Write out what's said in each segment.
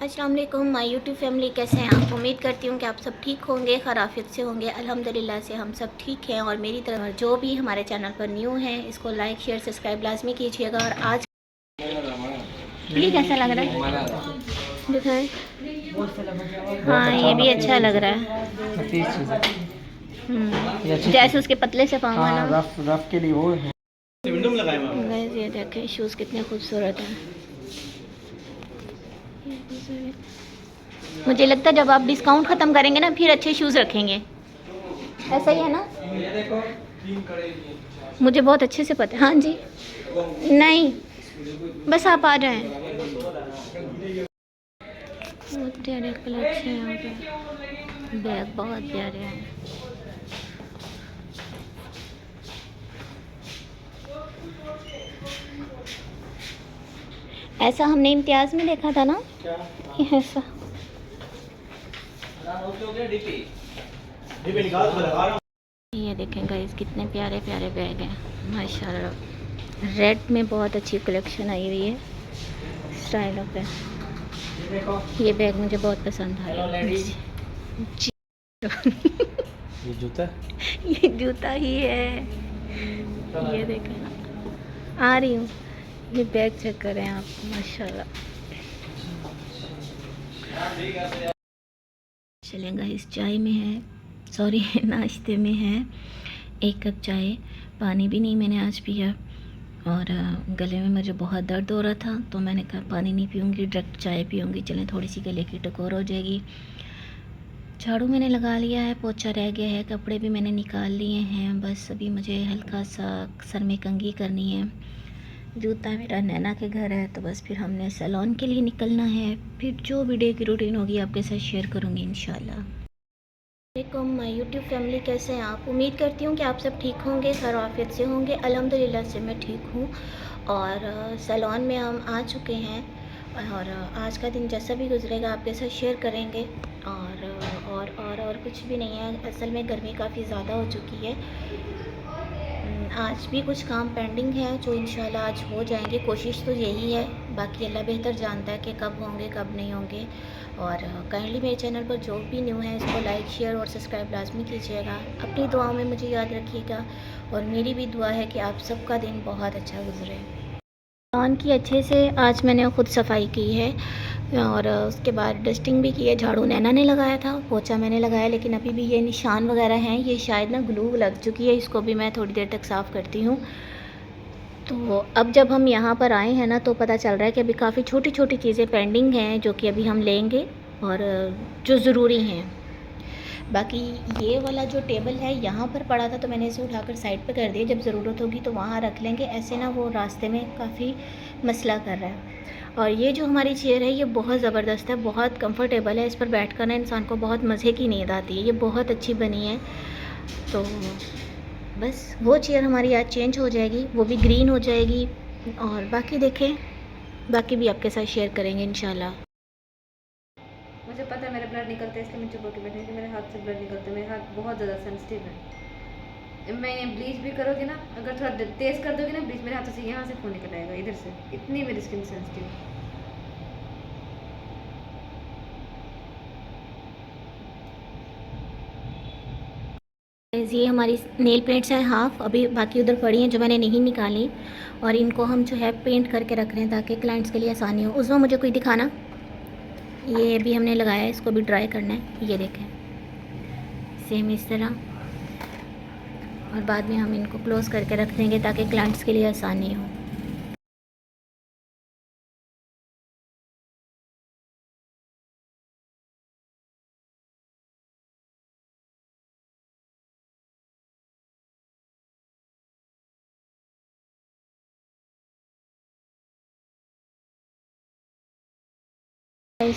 अस्सलाम वालेकुम my YouTube family, कैसे हैं आप। उम्मीद करती हूँ कि आप सब ठीक होंगे, खैरियत से होंगे। अल्हम्दुलिल्लाह से हम सब ठीक हैं। और मेरी तरफ जो भी हमारे चैनल पर न्यू हैं इसको लाइक शेयर सब्सक्राइब लाजमी कीजिएगा। और आज ये कैसा लग रहा है दिखाएं। हाँ ये भी अच्छा लग रहा है। जैसे उसके पतले से पाँव है ना, रफ के लिए वो है। गाइस ये देखें शूज़ कितने खूबसूरत हैं। मुझे लगता है जब आप डिस्काउंट ख़त्म करेंगे ना फिर अच्छे शूज़ रखेंगे, ऐसा ही है ना। मुझे बहुत अच्छे से पता है। हाँ जी, नहीं बस आप आ जाएं। बहुत प्यारे कलर हैं यहाँ पे, बैग बहुत प्यारे हैं। ऐसा हमने इम्तियाज़ में देखा था ना, ये ऐसा। ये देखें गाइस कितने प्यारे प्यारे बैग हैं माशाल्लाह। रेड में बहुत अच्छी कलेक्शन आई हुई है स्टाइलों पे। ये बैग मुझे बहुत पसंद आया। ये जूता ये जूता ही है। ये देखें ना, आ रही हूँ। ये बैग चेक करें आप माशाल्लाह। चलेगा इस चाय में है, सॉरी नाश्ते में है। एक कप चाय, पानी भी नहीं मैंने आज पिया। और गले में मुझे बहुत दर्द हो रहा था तो मैंने कहा पानी नहीं पीऊँगी, डायरेक्ट चाय पीऊँगी। चलें थोड़ी सी गले की टकोर हो जाएगी। झाड़ू मैंने लगा लिया है, पोछा रह गया है, कपड़े भी मैंने निकाल लिए हैं। बस अभी मुझे हल्का सा सर में कंघी करनी है। जूता मेरा नैना के घर है तो बस फिर हमने सैलून के लिए निकलना है। फिर जो भी डे की रूटीन होगी आपके साथ शेयर करूँगी इंशाल्लाह। वालेकुम माय यूट्यूब फैमिली, कैसे हैं आप। उम्मीद करती हूँ कि आप सब ठीक होंगे, खैरियत से होंगे। अल्हम्दुलिल्लाह से मैं ठीक हूँ। और सैलून में हम आ चुके हैं और आज का दिन जैसा भी गुजरेगा आपके साथ शेयर करेंगे। और कुछ भी नहीं है। असल में गर्मी काफ़ी ज़्यादा हो चुकी है। आज भी कुछ काम पेंडिंग है जो इंशाल्लाह आज हो जाएंगे। कोशिश तो यही है, बाकी अल्लाह बेहतर जानता है कि कब होंगे कब नहीं होंगे। और काइंडली मेरे चैनल पर जो भी न्यू है इसको लाइक शेयर और सब्सक्राइब लाजमी कीजिएगा। अपनी दुआओं में मुझे याद रखिएगा और मेरी भी दुआ है कि आप सबका दिन बहुत अच्छा गुजरे। लॉन की अच्छे से आज मैंने ख़ुद सफाई की है और उसके बाद डस्टिंग भी की है। झाड़ू नैना ने लगाया था, पोछा मैंने लगाया, लेकिन अभी भी ये निशान वगैरह हैं, ये शायद ना ग्लू लग चुकी है। इसको भी मैं थोड़ी देर तक साफ़ करती हूँ। तो अब जब हम यहाँ पर आए हैं ना तो पता चल रहा है कि अभी काफ़ी छोटी छोटी चीज़ें पेंडिंग हैं जो कि अभी हम लेंगे और जो ज़रूरी हैं। बाकी ये वाला जो टेबल है यहाँ पर पड़ा था तो मैंने इसे उठाकर साइड पे कर दिया। जब ज़रूरत होगी तो वहाँ रख लेंगे। ऐसे ना वो रास्ते में काफ़ी मसला कर रहा है। और ये जो हमारी चेयर है ये बहुत ज़बरदस्त है, बहुत कंफर्टेबल है। इस पर बैठ कर ना इंसान को बहुत मज़े की नींद आती है। ये बहुत अच्छी बनी है। तो बस वो चेयर हमारी आज चेंज हो जाएगी, वो भी ग्रीन हो जाएगी। और बाकी देखें, बाकी भी आपके साथ शेयर करेंगे इंशाल्लाह। मुझे पता है मेरा ब्लड निकलता है, इसलिए मैं चुप होकर बैठी हूँ कि मेरे हाथ से ब्लड निकलता है। मेरे हाथ बहुत ज़्यादा सेंसिटिव है। मैं ब्लीच भी करोगे ना, अगर थोड़ा तेज़ कर दोगे ना ब्लीच, मेरे हाथों से यहाँ से खून निकल आएगा, इधर से। इतनी मेरी स्किन सेंसिटिव है। ये हमारी नेल पेंट्स हैं हाफ़, अभी बाकी उधर पड़ी हैं जो मैंने नहीं निकाली। और इनको हम जो है पेंट करके रख रहे हैं ताकि क्लाइंट्स के लिए आसानी हो। उसमें मुझे कोई दिखाना। ये भी हमने लगाया है, इसको भी ड्राई करना है। ये देखें सेम इस तरह। और बाद में हम इनको क्लोज़ करके रख देंगे ताकि क्लाइंट्स के लिए आसानी हो।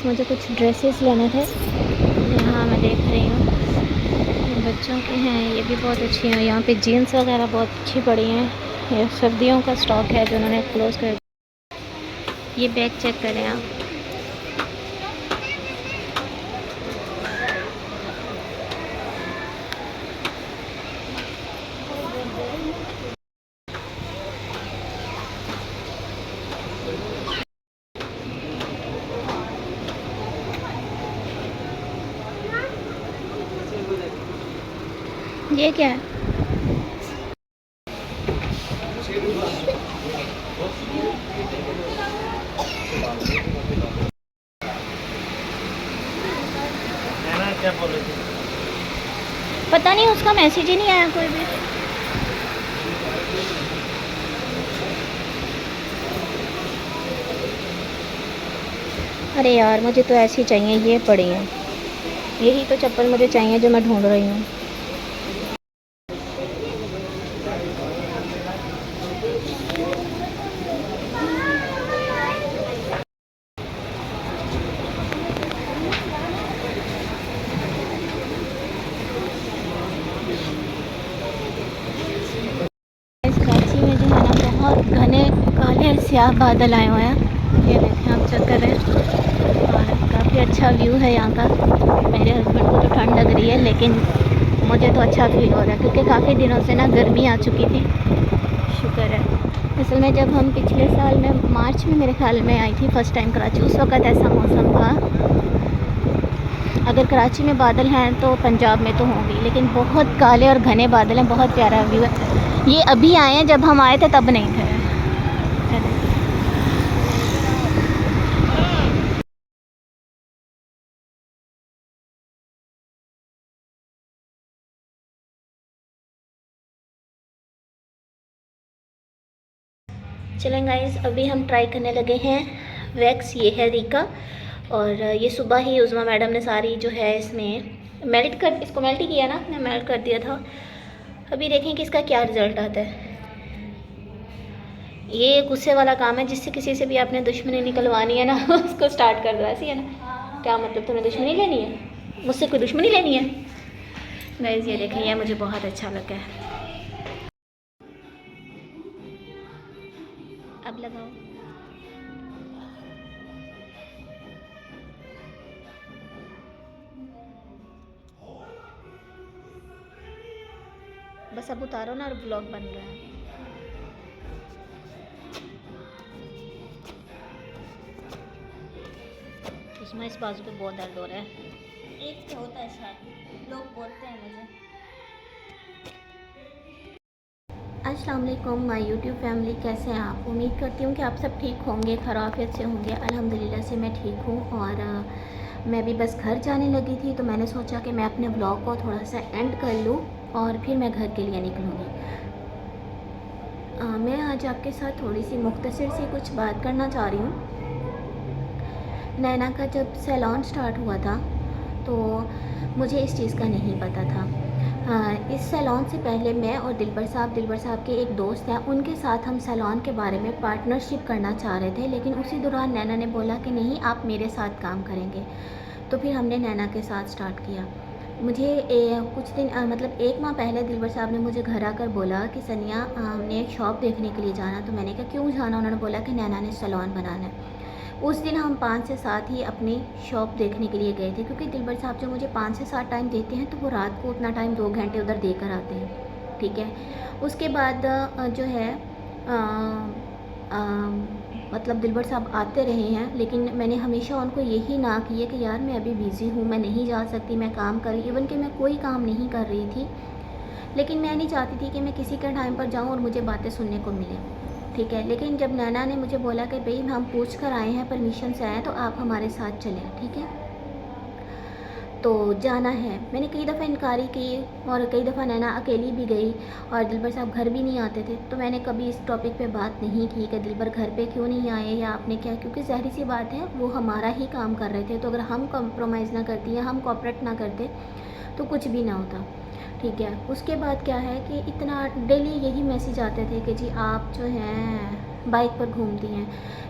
मुझे कुछ ड्रेसेस लेने थे, यहाँ मैं देख रही हूँ बच्चों के हैं। ये भी बहुत अच्छी हैं। यहाँ पे जीन्स वगैरह बहुत अच्छी पड़ी हैं। ये सर्दियों का स्टॉक है जो उन्होंने क्लोज़ कर। ये बैग चेक करें आप। ये क्या है? क्या बोल रहे थे? पता नहीं, उसका मैसेज ही नहीं आया कोई भी। अरे यार, मुझे तो ऐसी चाहिए, ये पड़ी हैं। यही तो चप्पल मुझे चाहिए जो मैं ढूंढ रही हूँ। इस कराची में जो है ना, बहुत घने काले स्याह बादल आए हुए हैं। ये देखें, आप चेक कर रहे हैं, और काफ़ी अच्छा व्यू है यहाँ का। मेरे हस्बैंड को तो ठंड लग रही है, लेकिन मुझे तो अच्छा फील हो रहा है, क्योंकि काफ़ी दिनों से ना गर्मी आ चुकी थी। शुक्र है। असल में जब हम पिछले साल में मार्च में मेरे ख्याल में आई थी फ़र्स्ट टाइम कराची, उस वक़्त ऐसा मौसम था। अगर कराची में बादल हैं तो पंजाब में तो होंगे, लेकिन बहुत काले और घने बादल हैं। बहुत प्यारा व्यू है। ये अभी आए हैं, जब हम आए थे तब नहीं थे। चलें गाइस, अभी हम ट्राई करने लगे हैं वैक्स। ये है रीका, और ये सुबह ही उज़मा मैडम ने सारी जो है इसमें इसको मेल्ट ही किया ना, मैं मेल्ट कर दिया था। अभी देखें कि इसका क्या रिज़ल्ट आता है। ये गुस्से वाला काम है, जिससे किसी से भी आपने दुश्मनी निकलवानी है ना उसको स्टार्ट कर दो, ऐसी है ना। क्या मतलब, तुम्हें दुश्मनी लेनी है मुझसे? कोई दुश्मनी लेनी है? गाइस ये देखें, ये मुझे बहुत अच्छा लगा है। अब लगाओ। बस अब उतारो ना, और ब्लॉग बन रहा है। उसमें इस बाजू पे बहुत दर्द हो रहा है। एक तो होता है शायद, लोग बोलते हैं मुझे। अस्सलाम वालेकुम माय यूट्यूब फैमिली, कैसे हैं आप? उम्मीद करती हूँ कि आप सब ठीक होंगे, खैरियत से होंगे। अल्हम्दुलिल्लाह से मैं ठीक हूँ। और मैं भी बस घर जाने लगी थी, तो मैंने सोचा कि मैं अपने ब्लॉग को थोड़ा सा एंड कर लूँ और फिर मैं घर के लिए निकलूँगी। मैं आज आपके साथ थोड़ी सी मुख्तसर सी कुछ बात करना चाह रही हूँ। नैना का जब सैलून स्टार्ट हुआ था तो मुझे इस चीज़ का नहीं पता था। इस सैलून से पहले मैं और दिलबर साहब के एक दोस्त हैं, उनके साथ हम सैलून के बारे में पार्टनरशिप करना चाह रहे थे, लेकिन उसी दौरान नैना ने बोला कि नहीं, आप मेरे साथ काम करेंगे। तो फिर हमने नैना के साथ स्टार्ट किया। मुझे कुछ दिन मतलब 1 माह पहले दिलबर साहब ने मुझे घर आकर बोला कि सनिया, हमने एक शॉप देखने के लिए जाना। तो मैंने कहा क्यों जाना? उन्होंने बोला कि नैना ने सैलून बनाना है। उस दिन हम 5 से 7 ही अपनी शॉप देखने के लिए गए थे, क्योंकि दिलबर साहब जो मुझे 5 से 7 टाइम देते हैं, तो वो रात को उतना टाइम 2 घंटे उधर देकर आते हैं। ठीक है। उसके बाद जो है मतलब दिलबर साहब आते रहे हैं, लेकिन मैंने हमेशा उनको यही ना की है कि यार मैं अभी बिज़ी हूँ, मैं नहीं जा सकती, मैं काम कर रही। इवन कि मैं कोई काम नहीं कर रही थी, लेकिन मैं नहीं चाहती थी कि मैं किसी के टाइम पर जाऊँ और मुझे बातें सुनने को मिलें। ठीक है। लेकिन जब नैना ने मुझे बोला कि भाई हम पूछ कर आए हैं, परमिशन से आए हैं, तो आप हमारे साथ चलें। ठीक है। तो जाना है। मैंने कई दफ़ा इनकारी की, और कई दफ़ा नैना अकेली भी गई, और दिलबर साहब घर भी नहीं आते थे। तो मैंने कभी इस टॉपिक पे बात नहीं की कि दिलबर घर पे क्यों नहीं आए या आपने क्या, क्योंकि ज़ाहिर सी बात है वो हमारा ही काम कर रहे थे। तो अगर हम कॉम्प्रोमाइज़ ना करती या हम कोऑपरेट ना करते तो कुछ भी ना होता। ठीक है। उसके बाद क्या है कि इतना डेली यही मैसेज आते थे कि जी आप जो हैं बाइक पर घूमती हैं।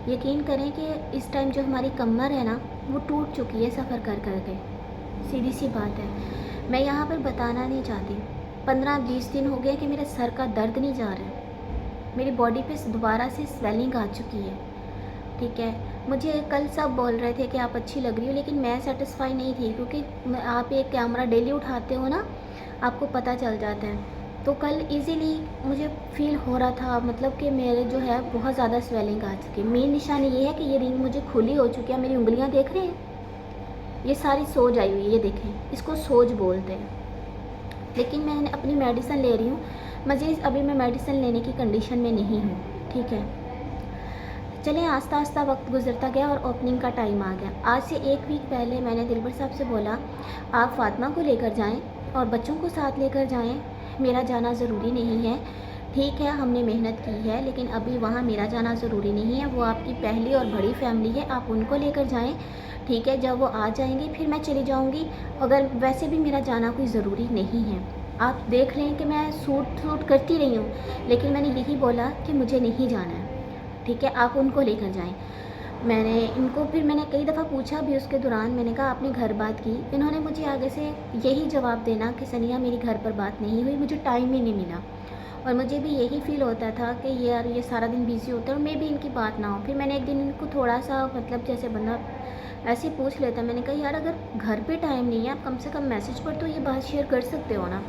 यकीन करें कि इस टाइम जो हमारी कमर है ना, वो टूट चुकी है सफ़र कर कर के। सीधी सी बात है, मैं यहाँ पर बताना नहीं चाहती। 15-20 दिन हो गए कि मेरे सर का दर्द नहीं जा रहा है। मेरी बॉडी पे दोबारा से स्वेलिंग आ चुकी है। ठीक है। मुझे कल सब बोल रहे थे कि आप अच्छी लग रही हो, लेकिन मैं सेटिस्फाई नहीं थी, क्योंकि आप एक कैमरा डेली उठाते हो ना, आपको पता चल जाता है। तो कल इजीली मुझे फ़ील हो रहा था, मतलब कि मेरे जो है बहुत ज़्यादा स्वेलिंग आ चुकी है। मेन निशानी ये है कि ये रिंग मुझे खुली हो चुकी है। मेरी उंगलियां देख रहे हैं, ये सारी सोज आई हुई है, ये देखें, इसको सोज बोलते हैं। लेकिन मैं अपनी मेडिसिन ले रही हूँ। मुझे अभी मैं मेडिसिन लेने की कंडीशन में नहीं हूँ, ठीक है। चलें, आस्ता आस्ता वक्त गुजरता गया और ओपनिंग का टाइम आ गया। आज से 1 वीक पहले मैंने दिलबर साहब से बोला, आप फ़ातिमा को लेकर जाएं और बच्चों को साथ लेकर जाएं, मेरा जाना ज़रूरी नहीं है। ठीक है, हमने मेहनत की है, लेकिन अभी वहाँ मेरा जाना ज़रूरी नहीं है। वो आपकी पहली और बड़ी फैमिली है, आप उनको लेकर जाएं, ठीक है। जब वो आ जाएंगे फिर मैं चली जाऊँगी। अगर वैसे भी मेरा जाना कोई ज़रूरी नहीं है। आप देख लें कि मैं सूट करती रही हूँ, लेकिन मैंने यही बोला कि मुझे नहीं जाना है, ठीक है, आप उनको लेकर जाएं। मैंने कई दफ़ा पूछा भी उसके दौरान, मैंने कहा आपने घर बात की? इन्होंने मुझे आगे से यही जवाब देना कि सनिया मेरी घर पर बात नहीं हुई, मुझे टाइम ही नहीं मिला। और मुझे भी यही फ़ील होता था कि यार ये सारा दिन बिज़ी होता है और मैं भी इनकी बात ना हो। फिर मैंने एक दिन इनको थोड़ा सा, मतलब जैसे बंदा ऐसे ही पूछ लेता, मैंने कहा यार अगर घर पे टाइम नहीं है, आप कम से कम मैसेज पर तो ये बात शेयर कर सकते हो ना।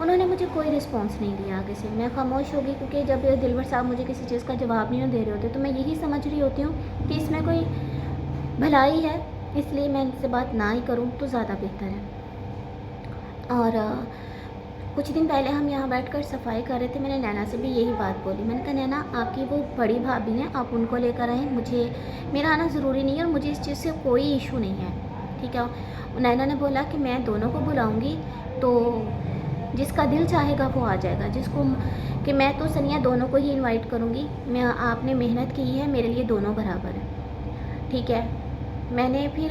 उन्होंने मुझे कोई रिस्पॉन्स नहीं दिया आगे से। मैं खामोश हो गई, क्योंकि जब दिलबर साहब मुझे किसी चीज़ का जवाब नहीं दे रहे होते तो मैं यही समझ रही होती हूँ कि इसमें कोई भलाई है, इसलिए मैं इनसे बात ना ही करूँ तो ज़्यादा बेहतर है। और कुछ दिन पहले हम यहाँ बैठकर सफाई कर रहे थे, मैंने नैना से भी यही बात बोली। मैंने कहा नैना, आपकी वो बड़ी भाभी हैं, आप उनको लेकर आएँ, मेरा आना ज़रूरी नहीं है और मुझे इस चीज़ से कोई इशू नहीं है, ठीक है। नैना ने बोला कि मैं दोनों को बुलाऊँगी, तो जिसका दिल चाहेगा वो आ जाएगा, कि मैं तो सनिया दोनों को ही इनवाइट करूँगी। आपने मेहनत की है, मेरे लिए दोनों बराबर हैं, ठीक है। मैंने फिर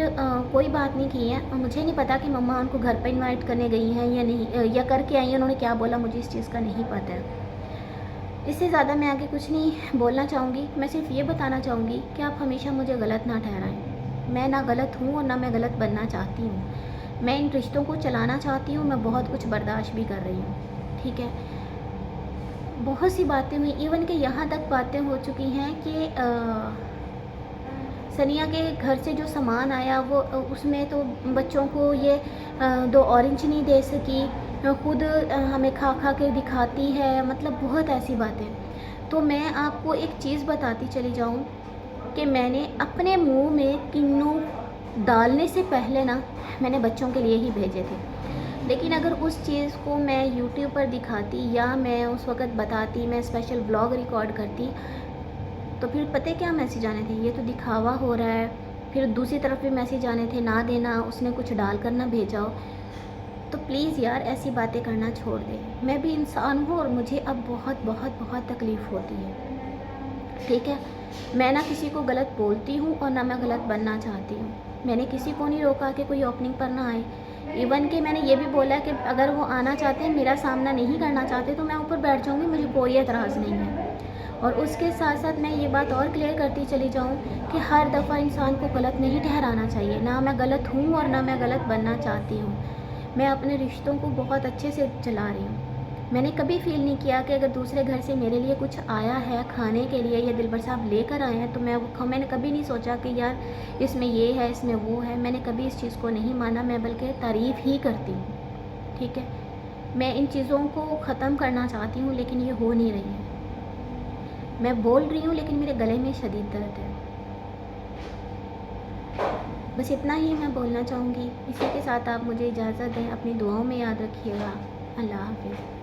कोई बात नहीं की है और मुझे नहीं पता कि मम्मा उनको घर पे इनवाइट करने गई हैं या नहीं, या करके आई हैं, उन्होंने क्या बोला मुझे इस चीज़ का नहीं पता है। इससे ज़्यादा मैं आगे कुछ नहीं बोलना चाहूँगी। मैं सिर्फ ये बताना चाहूँगी कि आप हमेशा मुझे गलत ना ठहराएं। मैं ना गलत हूँ और ना मैं गलत बनना चाहती हूँ। मैं इन रिश्तों को चलाना चाहती हूँ, मैं बहुत कुछ बर्दाश्त भी कर रही हूँ, ठीक है। बहुत सी बातें हुई, इवन कि यहाँ तक बातें हो चुकी हैं कि सनिया के घर से जो सामान आया वो उसमें तो बच्चों को ये 2 ऑरेंज नहीं दे सकी, खुद हमें खा खा के दिखाती है, मतलब बहुत ऐसी बातें। तो मैं आपको एक चीज़ बताती चली जाऊँ कि मैंने अपने मुंह में किन्नू डालने से पहले ना मैंने बच्चों के लिए ही भेजे थे। लेकिन अगर उस चीज़ को मैं यूट्यूब पर दिखाती या मैं उस वक़्त बताती, मैं स्पेशल व्लॉग रिकॉर्ड करती, तो फिर पता है क्या मैसेज आने थे, ये तो दिखावा हो रहा है। फिर दूसरी तरफ भी मैसेज आने थे, ना देना, उसने कुछ डाल कर ना भेजाओ। तो प्लीज़ यार ऐसी बातें करना छोड़ दे। मैं भी इंसान हूँ और मुझे अब बहुत बहुत बहुत तकलीफ़ होती है, ठीक है। मैं ना किसी को गलत बोलती हूँ और ना मैं गलत बनना चाहती हूँ। मैंने किसी को नहीं रोका कि कोई ओपनिंग पर ना आए। इवन कि मैंने ये भी बोला कि अगर वो आना चाहते हैं, मेरा सामना नहीं करना चाहते, तो मैं ऊपर बैठ जाऊँगी, मुझे कोई एतराज़ नहीं है। और उसके साथ साथ मैं ये बात और क्लियर करती चली जाऊँ कि हर दफ़ा इंसान को गलत नहीं ठहराना चाहिए। ना मैं गलत हूँ और ना मैं गलत बनना चाहती हूँ। मैं अपने रिश्तों को बहुत अच्छे से चला रही हूँ। मैंने कभी फ़ील नहीं किया कि अगर दूसरे घर से मेरे लिए कुछ आया है खाने के लिए या दिलबर साहब लेकर आए हैं तो मैंने कभी नहीं सोचा कि यार इसमें ये है, इसमें वो है। मैंने कभी इस चीज़ को नहीं माना, मैं बल्कि तारीफ़ ही करती हूँ, ठीक है। मैं इन चीज़ों को ख़त्म करना चाहती हूँ, लेकिन ये हो नहीं रही है। मैं बोल रही हूँ लेकिन मेरे गले में शदीद दर्द है। बस इतना ही मैं बोलना चाहूँगी। इसी के साथ आप मुझे इजाज़त दें। अपनी दुआओं में याद रखिएगा। अल्लाह हाफ़िज़।